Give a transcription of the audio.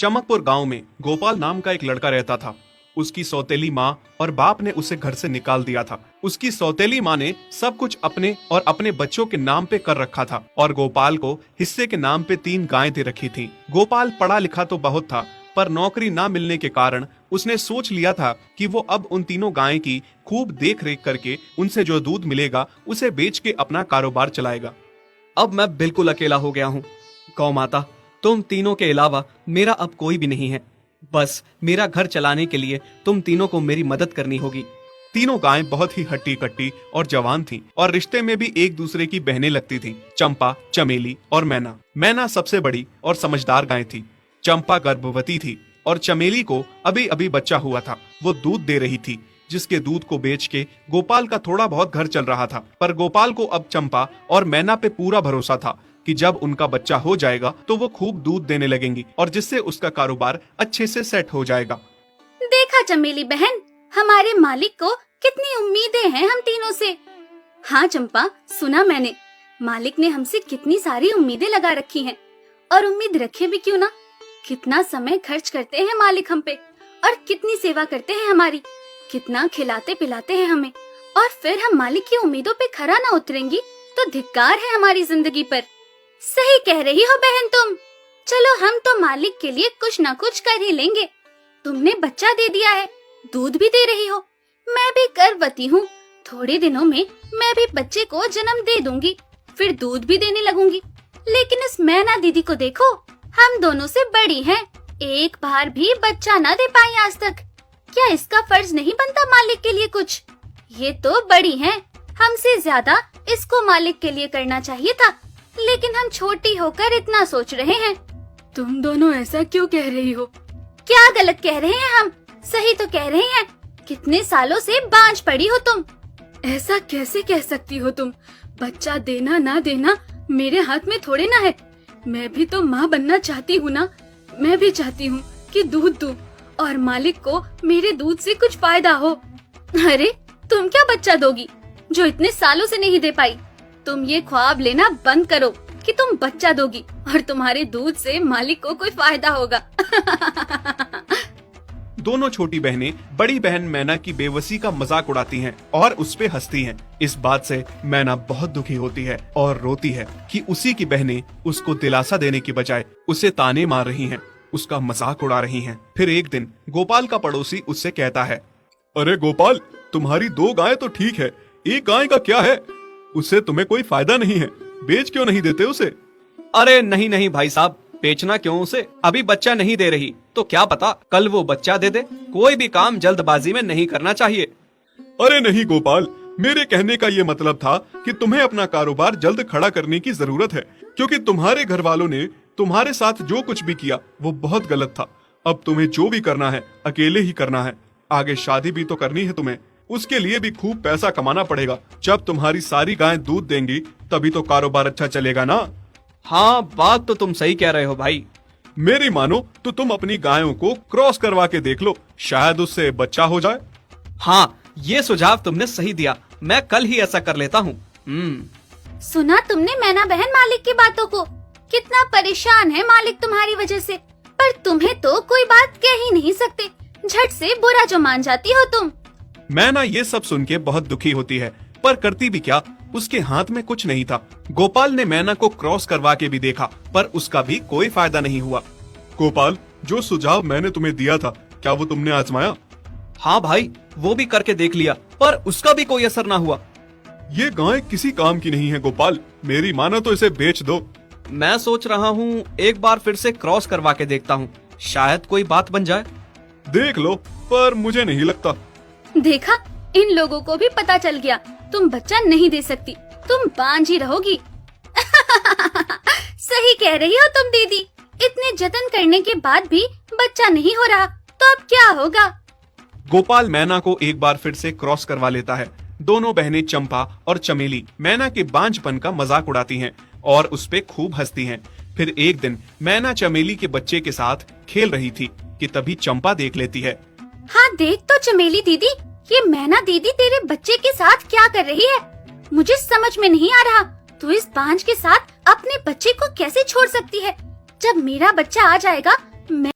चमकपुर गांव में गोपाल नाम का एक लड़का रहता था। उसकी सौतेली माँ और बाप ने उसे घर से निकाल दिया था। उसकी सौतेली माँ ने सब कुछ अपने और अपने बच्चों के नाम पे कर रखा था और गोपाल को हिस्से के नाम पे 3 गायें दे रखी थी। गोपाल पढ़ा लिखा तो बहुत था, पर नौकरी ना मिलने के कारण उसने सोच लिया था कि वो अब उन तीनों गायें की खूब देख रेख करके उनसे जो दूध मिलेगा उसे बेच के अपना कारोबार चलाएगा। अब मैं बिल्कुल अकेला हो गया हूँ। गौ माता, तुम तीनों के अलावा मेरा अब कोई भी नहीं है। बस मेरा घर चलाने के लिए तुम तीनों को मेरी मदद करनी होगी। तीनों गायें बहुत ही हट्टी कट्टी और जवान थीं और रिश्ते में भी एक दूसरे की बहनें लगती थीं। चंपा, चमेली और मैना। मैना सबसे बड़ी और समझदार गाय थी। चंपा गर्भवती थी और चमेली को अभी अभी बच्चा हुआ था। वो दूध दे रही थी, जिसके दूध को बेच के गोपाल का थोड़ा बहुत घर चल रहा था। पर गोपाल को अब चंपा और मैना पे पूरा भरोसा था कि जब उनका बच्चा हो जाएगा तो वो खूब दूध देने लगेंगी और जिससे उसका कारोबार अच्छे से सेट हो जाएगा। देखा चमेली बहन, हमारे मालिक को कितनी उम्मीदें हैं हम तीनों से। हाँ चंपा, सुना मैंने, मालिक ने हमसे कितनी सारी उम्मीदें लगा रखी हैं। और उम्मीद रखे भी क्यों ना, कितना समय खर्च करते हैं मालिक हम पे और कितनी सेवा करते हैं हमारी, कितना खिलाते पिलाते हैं हमें। और फिर हम मालिक की उम्मीदों पे खरा ना उतरेंगी तो धिक्कार है हमारी जिंदगी पर। सही कह रही हो बहन तुम। चलो हम तो मालिक के लिए कुछ ना कुछ कर ही लेंगे। तुमने बच्चा दे दिया है, दूध भी दे रही हो, मैं भी गर्भवती हूँ। थोड़े दिनों में मैं भी बच्चे को जन्म दे दूंगी, फिर दूध भी देने लगूंगी। लेकिन इस मैना दीदी को देखो, हम दोनों से बड़ी हैं, एक बार भी बच्चा ना दे पाई आज तक। क्या इसका फर्ज नहीं बनता मालिक के लिए कुछ? ये तो बड़ी हैं, हमसे ज्यादा इसको मालिक के लिए करना चाहिए था, लेकिन हम छोटी होकर इतना सोच रहे हैं। तुम दोनों ऐसा क्यों कह रही हो? क्या गलत कह रहे हैं हम? सही तो कह रहे हैं। कितने सालों से बांझ पड़ी हो तुम। ऐसा कैसे कह सकती हो तुम? बच्चा देना ना देना मेरे हाथ में थोड़े ना है। मैं भी तो माँ बनना चाहती हूँ ना। मैं भी चाहती हूँ कि दूध दूँ और मालिक को मेरे दूध से कुछ फायदा हो। अरे तुम क्या बच्चा दोगी जो इतने सालों से नहीं दे पाई? तुम ये ख्वाब लेना बंद करो कि तुम बच्चा दोगी और तुम्हारे दूध से मालिक को कोई फायदा होगा। दोनों छोटी बहनें बड़ी बहन मैना की बेबसी का मजाक उड़ाती हैं और उस पे हंसती हैं। इस बात से मैना बहुत दुखी होती है और रोती है कि उसी की बहनें उसको दिलासा देने की बजाय उसे ताने मार रही हैं, उसका मजाक उड़ा रही हैं। फिर एक दिन गोपाल का पड़ोसी उससे कहता है, अरे गोपाल, तुम्हारी 2 गायें तो ठीक है, एक गाय का क्या है? उससे तुम्हें कोई फायदा नहीं है, बेच क्यों नहीं देते उसे? अरे नहीं नहीं भाई साहब, बेचना क्यों उसे? अभी बच्चा नहीं दे रही तो क्या पता कल वो बच्चा दे दे। कोई भी काम जल्दबाजी में नहीं करना चाहिए। अरे नहीं गोपाल, मेरे कहने का ये मतलब था कि तुम्हें अपना कारोबार जल्द खड़ा करने की जरूरत है, क्योंकि तुम्हारे घर वालों ने तुम्हारे साथ जो कुछ भी किया वो बहुत गलत था। अब तुम्हें जो भी करना है अकेले ही करना है। आगे शादी भी तो करनी है तुम्हें, उसके लिए भी खूब पैसा कमाना पड़ेगा। जब तुम्हारी सारी गायें दूध देंगी तभी तो कारोबार अच्छा चलेगा ना। हाँ, बात तो तुम सही कह रहे हो भाई। मेरी मानो तो तुम अपनी गायों को क्रॉस करवा के देख लो, शायद उससे बच्चा हो जाए। हाँ, ये सुझाव तुमने सही दिया, मैं कल ही ऐसा कर लेता हूँ। सुना तुमने मैना बहन मालिक की बातों को? कितना परेशान है मालिक तुम्हारी वजह से, पर तुम्हें तो कोई बात कह ही नहीं सकते। झट से बुरा जो मान जाती हो तुम। मैना ये सब सुन के बहुत दुखी होती है, पर करती भी क्या, उसके हाथ में कुछ नहीं था। गोपाल ने मैना को क्रॉस करवा के भी देखा, पर उसका भी कोई फायदा नहीं हुआ। गोपाल, जो सुझाव मैंने तुम्हें दिया था, क्या वो तुमने आजमाया? हाँ भाई, वो भी करके देख लिया, पर उसका भी कोई असर ना हुआ। ये गाय किसी काम की नहीं है गोपाल, मेरी मानो तो इसे बेच दो। मैं सोच रहा हूँ एक बार फिर से क्रॉस करवा के देखता हूँ, शायद कोई बात बन जाए। देख लो, पर मुझे नहीं लगता। देखा, इन लोगों को भी पता चल गया, तुम बच्चा नहीं दे सकती, तुम बांझ ही रहोगी। सही कह रही हो तुम दीदी, इतने जतन करने के बाद भी बच्चा नहीं हो रहा तो अब क्या होगा? गोपाल मैना को एक बार फिर से क्रॉस करवा लेता है। दोनों बहनें चंपा और चमेली मैना के बांझपन का मजाक उड़ाती हैं और उस पे खूब हंसती हैं। फिर एक दिन मैना चमेली के बच्चे के साथ खेल रही थी कि तभी चंपा देख लेती है। हाँ देख तो चमेली दीदी, ये मैना दीदी तेरे बच्चे के साथ क्या कर रही है? मुझे समझ में नहीं आ रहा, तू इस बांझ के साथ अपने बच्चे को कैसे छोड़ सकती है? जब मेरा बच्चा आ जाएगा मैं